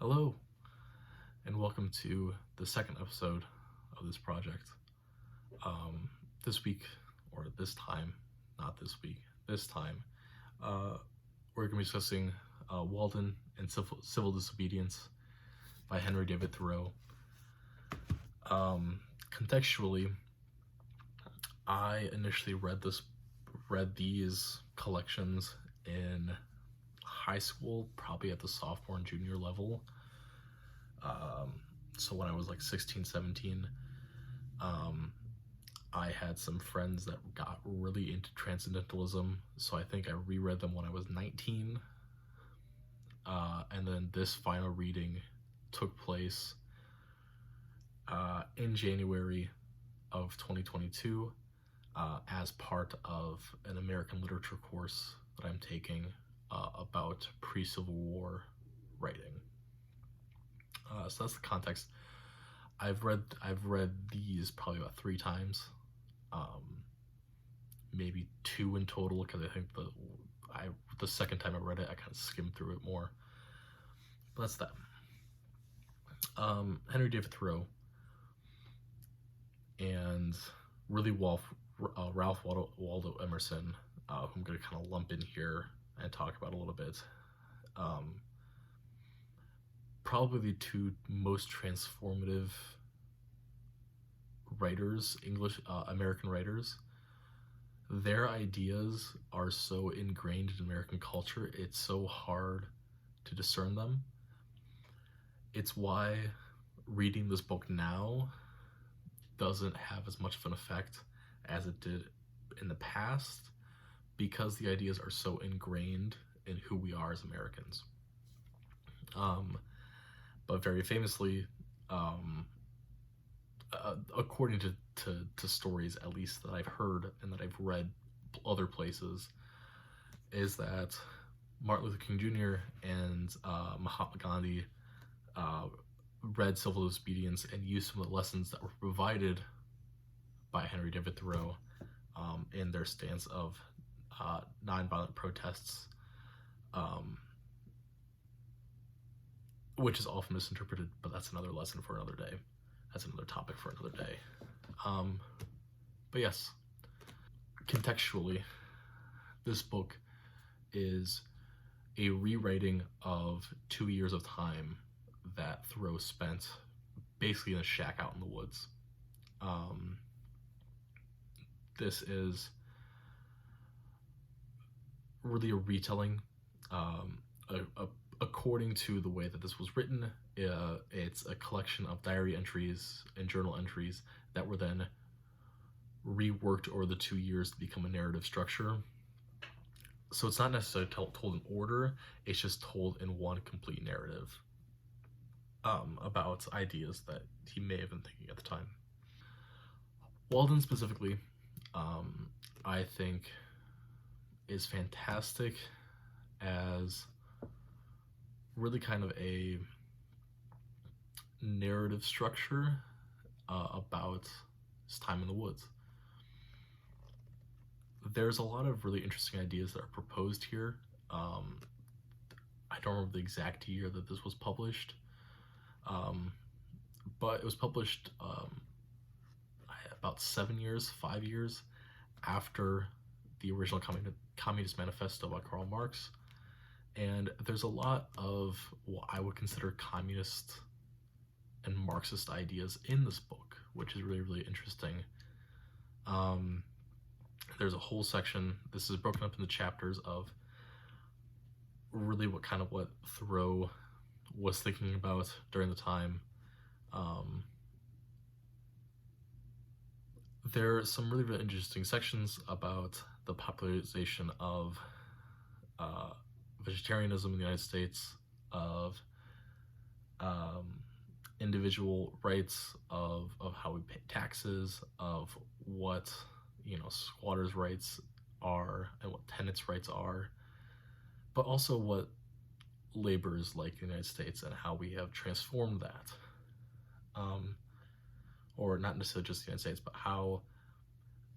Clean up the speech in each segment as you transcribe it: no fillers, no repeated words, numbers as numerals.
Hello, and welcome to the second episode of this project. This week, or this time, not this week, this time, we're going to be discussing Walden and Civil Disobedience by Henry David Thoreau. Contextually, I initially read these collections in high school, probably at the sophomore and junior level. So when I was like 16, 17, I had some friends that got really into transcendentalism, so I think I reread them when I was 19. And then this final reading took place in January of 2022 as part of an American literature course that I'm taking about pre-Civil War writing. So that's the context. I've read these probably about 3 times, maybe 2 in total, because I think the second time I read it, I kind of skimmed through it more. But that's that. Henry David Thoreau and really Ralph Waldo Emerson, who I'm going to kind of lump in here and talk about a little bit. Probably the 2 most transformative writers, American writers. Their ideas are so ingrained in American culture, it's so hard to discern them. It's why reading this book now doesn't have as much of an effect as it did in the past, because the ideas are so ingrained in who we are as Americans. But very famously, according to stories, at least that I've heard and that I've read other places, is that Martin Luther King Jr. and Mahatma Gandhi read Civil Disobedience and used some of the lessons that were provided by Henry David Thoreau in their stance of nonviolent protests, which is often misinterpreted, but that's another lesson for another day. That's another topic for another day. But yes, contextually, this book is a rewriting of 2 years of time that Thoreau spent basically in a shack out in the woods. This is really a retelling. According to the way that this was written, it's a collection of diary entries and journal entries that were then reworked over the 2 years to become a narrative structure. So it's not necessarily told in order, it's just told in one complete narrative about ideas that he may have been thinking at the time. Walden specifically, I think, is fantastic as really kind of a narrative structure about his time in the woods. There's a lot of really interesting ideas that are proposed here. I don't remember the exact year that this was published, but it was published about 5 years after the original Communist Manifesto by Karl Marx. And there's a lot of what I would consider communist and Marxist ideas in this book, which is really, really interesting. There's a whole section, this is broken up into chapters, of really what Thoreau was thinking about during the time. There are some really, really interesting sections about the popularization of vegetarianism in the United States, of individual rights, of how we pay taxes, of what squatters' rights are and what tenants' rights are, but also what labor is like in the United States and how we have transformed that. Or not necessarily just the United States, but how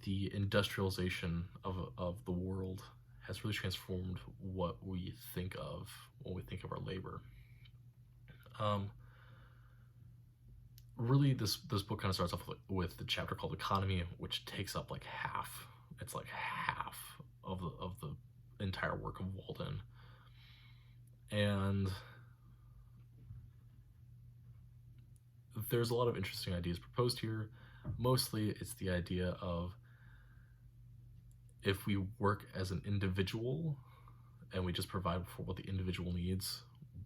the industrialization of the world has really transformed what we think of when we think of our labor. Um, Really, this book kind of starts off with the chapter called Economy, which takes up like half. It's like half of the entire work of Walden, and there's a lot of interesting ideas proposed here. Mostly, it's the idea of if we work as an individual and we just provide for what the individual needs,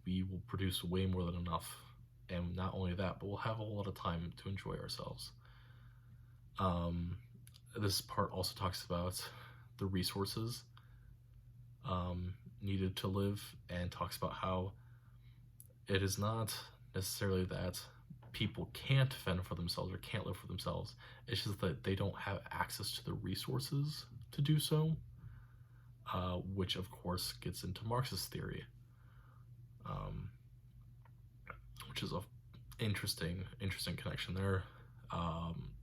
we will produce way more than enough. And not only that, but we'll have a whole lot of time to enjoy ourselves. Um, this part also talks about the resources needed to live, and talks about how it is not necessarily that people can't fend for themselves or can't live for themselves. It's just that they don't have access to the resources to do so, which of course gets into Marxist theory, um, which is a interesting connection there.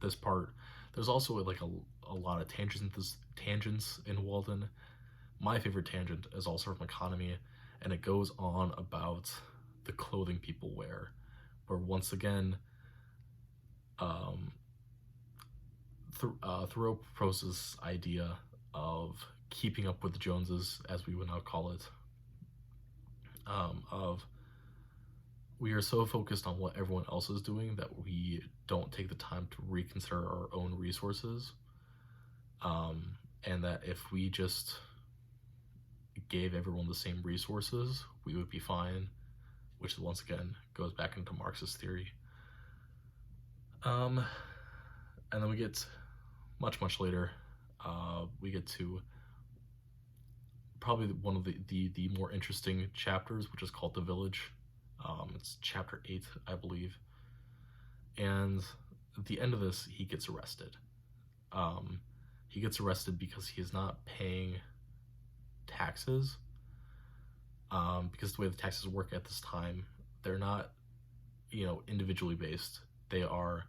This part, there's also like a lot of tangents in Walden. My favorite tangent is also from Economy, and it goes on about the clothing people wear, where once again, um, Thoreau proposes this idea of keeping up with the Joneses, as we would now call it, of we are so focused on what everyone else is doing that we don't take the time to reconsider our own resources, and that if we just gave everyone the same resources, we would be fine, which once again goes back into Marxist theory. And then we get much later, we get to probably one of the more interesting chapters, which is called The Village. It's chapter 8, I believe. And at the end of this, he gets arrested. He gets arrested because he is not paying taxes. Because the way the taxes work at this time, they're not, individually based. They are,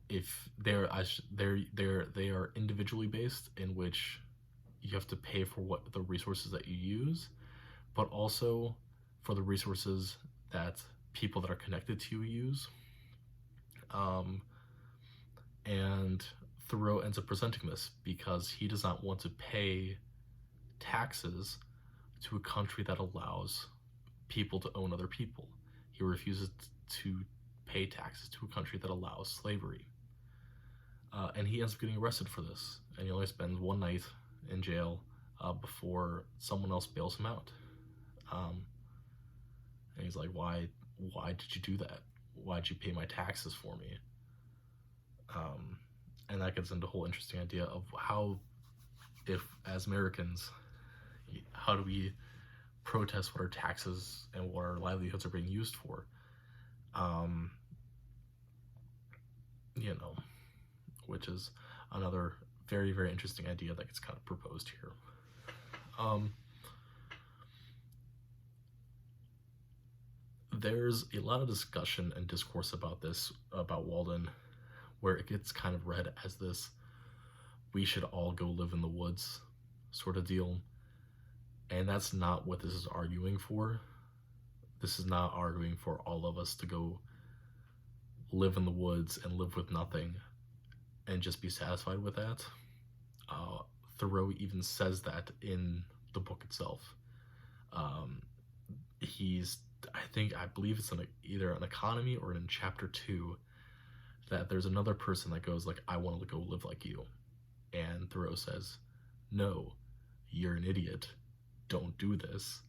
if they are individually based, in which you have to pay for what the resources that you use, but also for the resources that people that are connected to you use. And Thoreau ends up presenting this because he does not want to pay taxes to a country that allows people to own other people. He refuses to pay taxes to a country that allows slavery. And he ends up getting arrested for this, and he only spends one night in jail before someone else bails him out. And he's like, why did you do that? Why'd you pay my taxes for me? And that gets into a whole interesting idea of how, if as Americans, how do we protest what our taxes and what our livelihoods are being used for? Which is another very interesting idea that gets kind of proposed here. There's a lot of discussion and discourse about this, about Walden, where it gets kind of read as this we should all go live in the woods sort of deal. And that's not what this is arguing for. This is not arguing for all of us to go live in the woods and live with nothing and just be satisfied with that. Thoreau even says that in the book itself. I believe it's in either an Economy or in chapter 2, that there's another person that goes like, I want to go live like you. And Thoreau says, no, you're an idiot. Don't do this.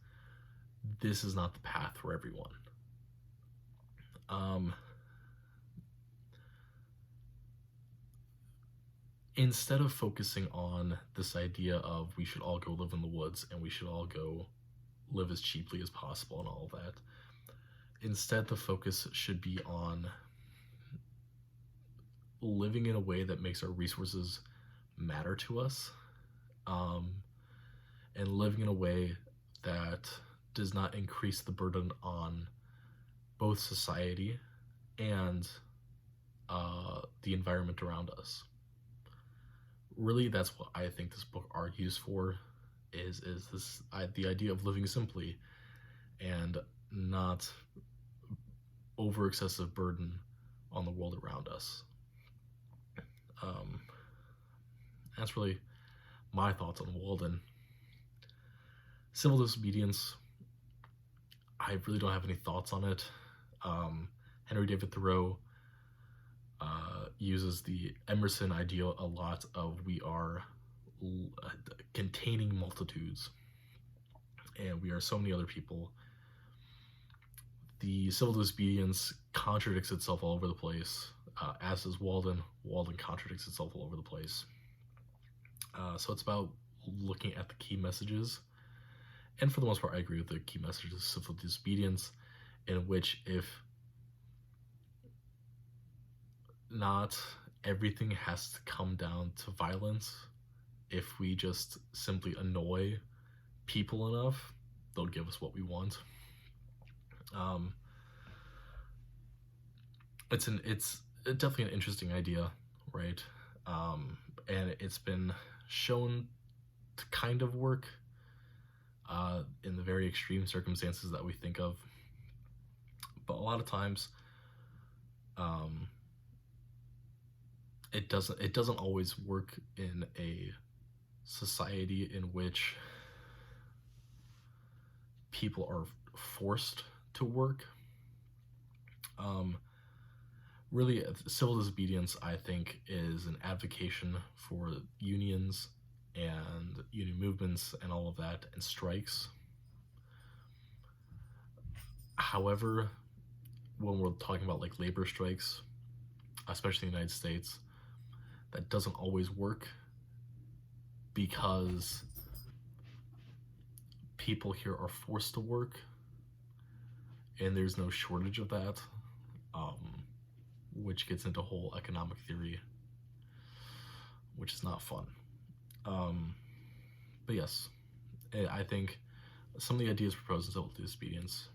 This is not the path for everyone. Instead of focusing on this idea of we should all go live in the woods and we should all go live as cheaply as possible and all of that, instead the focus should be on living in a way that makes our resources matter to us, and living in a way that does not increase the burden on both society and the environment around us. Really, that's what I think this book argues for, is the idea of living simply and not over excessive burden on the world around us. That's really my thoughts on Walden. Civil disobedience, I really don't have any thoughts on it. Henry David Thoreau uses the Emerson ideal a lot of we are containing multitudes, and we are so many other people. The civil disobedience contradicts itself all over the place, as does Walden. Walden contradicts itself all over the place. So it's about looking at the key messages, and for the most part, I agree with the key messages of civil disobedience, in which if not everything has to come down to violence, if we just simply annoy people enough, they'll give us what we want. It's definitely an interesting idea, right? And it's been shown to kind of work in the very extreme circumstances that we think of, but a lot of times it doesn't always work in a society in which people are forced to work. Really, civil disobedience, I think, is an advocation for unions and union movements and all of that, and strikes. However, when we're talking about like labor strikes, especially in the United States, that doesn't always work because people here are forced to work, and there's no shortage of that, which gets into whole economic theory, which is not fun. But yes, I think some of the ideas proposed in civil disobedience,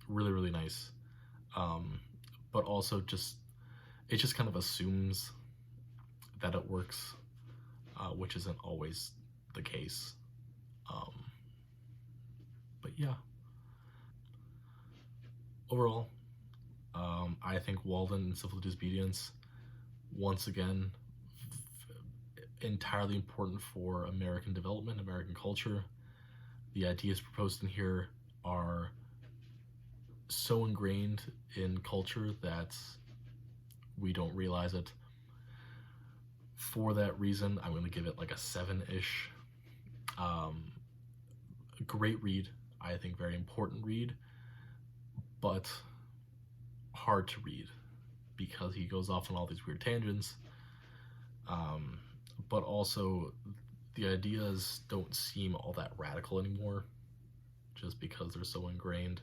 really, really nice. But also it just kind of assumes that it works, which isn't always the case. But yeah, overall, I think Walden and civil disobedience, once again, entirely important for American development, American culture. The ideas proposed in here are so ingrained in culture that we don't realize it. For that reason, I'm going to give it like a 7-ish. Great read, I think, very important read, but hard to read because he goes off on all these weird tangents. But also, the ideas don't seem all that radical anymore, just because they're so ingrained.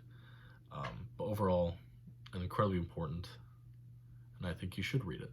But overall, incredibly important, and I think you should read it.